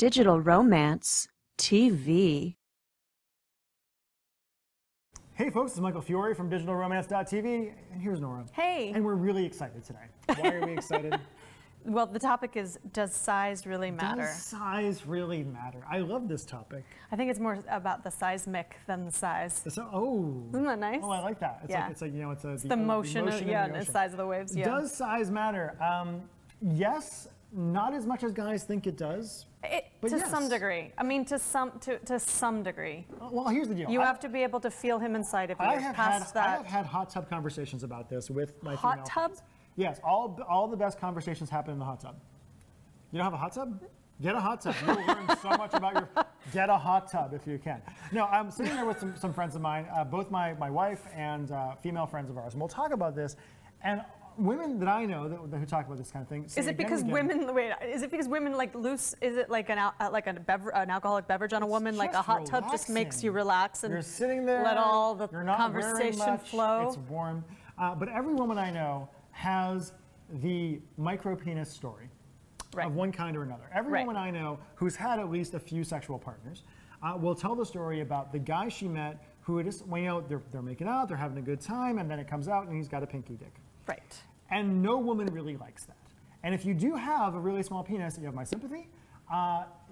Digital Romance TV. Hey folks, it's Michael Fiore from digitalromance.tv, and here's Nora. Hey. And we're really excited today. Why are we excited? Well, the topic is, does size really matter? Does size really matter? I love this topic. I think it's more about the seismic than the size. Oh. Isn't that nice? Oh, I like that. It's yeah. Like, you know, it's the motion of, yeah, the the size of the waves. Yeah. Does size matter? Yes, not as much as guys think it does. To some degree. I mean, to some degree. Well, here's the deal. You have to be able to feel him inside of you. I have had hot tub conversations about this with my female hot tub? friends. Yes, all the best conversations happen in the hot tub. You don't have a hot tub? Get a hot tub. You'll learn so much about your... Get a hot tub if you can. No, I'm sitting there with some friends of mine, both my wife and female friends of ours, and we'll talk about this. And women that I know who talk about this kind of thing. Is it because women? Wait, is it because women like loose? Is it like an alcoholic beverage on a woman? Like a hot tub just makes you relax and you're sitting there. Let all the you're not conversation much, flow. It's warm. But every woman I know has the micro penis story of one kind or another. Every woman I know who's had at least a few sexual partners will tell the story about the guy she met who just, well, you know, they're making out, they're having a good time, and then it comes out and he's got a pinky dick. Right. And no woman really likes that. And if you do have a really small penis, you have my sympathy,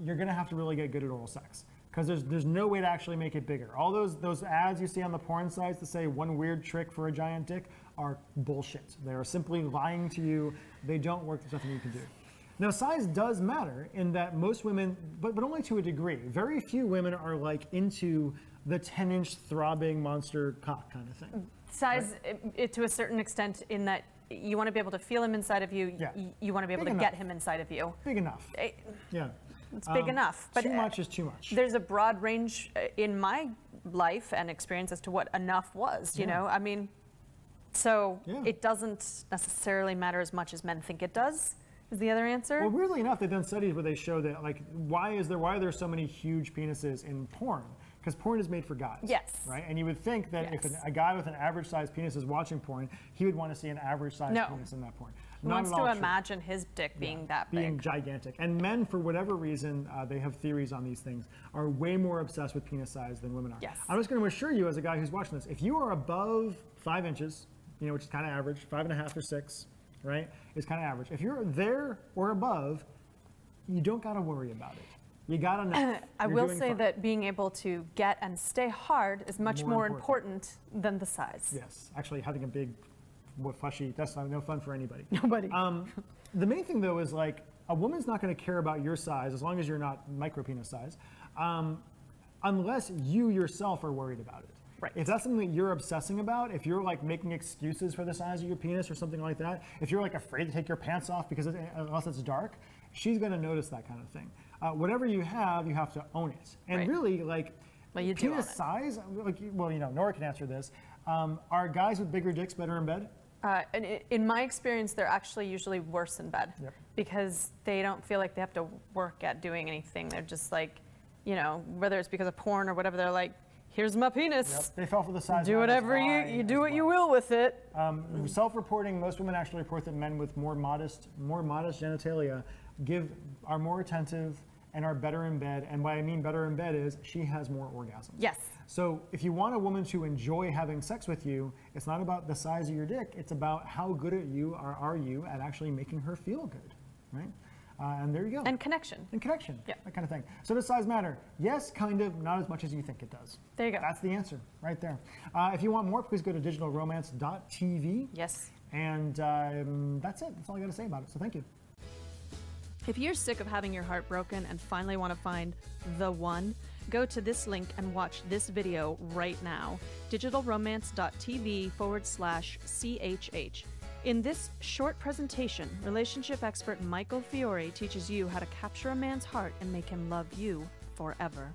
you're gonna have to really get good at oral sex. Because there's no way to actually make it bigger. All those ads you see on the porn sites that say one weird trick for a giant dick are bullshit. They are simply lying to you. They don't work, there's nothing you can do. Now size does matter in that most women, but only to a degree. Very few women are like into the 10-inch throbbing monster cock kind of thing. Size, right? To a certain extent, in that you want to be able to feel him inside of you. Yeah. You want to be able to get him inside of you. Big enough. Yeah. It's big enough. But too much is too much. There's a broad range in my life and experience as to what enough was, you know? I mean, so it doesn't necessarily matter as much as men think it does, is the other answer. Well, weirdly enough, they've done studies where they show that, like, why are there so many huge penises in porn? Because porn is made for guys. Yes. Right? And you would think that if a guy with an average sized penis is watching porn, he would want to see an average sized penis in that porn. He wants to imagine his dick being that big. Being gigantic. And men, for whatever reason, they have theories on these things, are way more obsessed with penis size than women are. Yes. I'm just going to assure you, as a guy who's watching this, if you are above 5 inches, you know, which is kind of average, 5.5 or 6, right, is kind of average. If you're there or above, you don't got to worry about it. You gotta know. I will say that being able to get and stay hard is much more important than the size. Yes, actually having a big, fleshy, that's no fun for anybody. Nobody. The main thing though is like, a woman's not gonna care about your size as long as you're not micro penis size, unless you yourself are worried about it. Right. If that's something that you're obsessing about, if you're like making excuses for the size of your penis or something like that, if you're like afraid to take your pants off because unless it's dark, she's gonna notice that kind of thing. Whatever you have to own it. And really, like, penis size, like, well, you know, Nora can answer this. Are guys with bigger dicks better in bed? And in my experience, they're actually usually worse in bed because they don't feel like they have to work at doing anything. They're just like, you know, whether it's because of porn or whatever, they're like, here's my penis. They fell for the size. Do whatever you do what you will with it. Self-reporting, most women actually report that men with more modest genitalia are more attentive and are better in bed. And what I mean better in bed is she has more orgasms. Yes. So if you want a woman to enjoy having sex with you, it's not about the size of your dick. It's about how good are you at actually making her feel good, right? And there you go. And connection. And connection. Yeah. That kind of thing. So does size matter? Yes, kind of, not as much as you think it does. There you go. That's the answer right there. If you want more, please go to digitalromance.tv. Yes. And that's it. That's all I got to say about it. So thank you. If you're sick of having your heart broken and finally want to find the one, go to this link and watch this video right now, digitalromance.tv/CHH. In this short presentation, relationship expert Michael Fiore teaches you how to capture a man's heart and make him love you forever.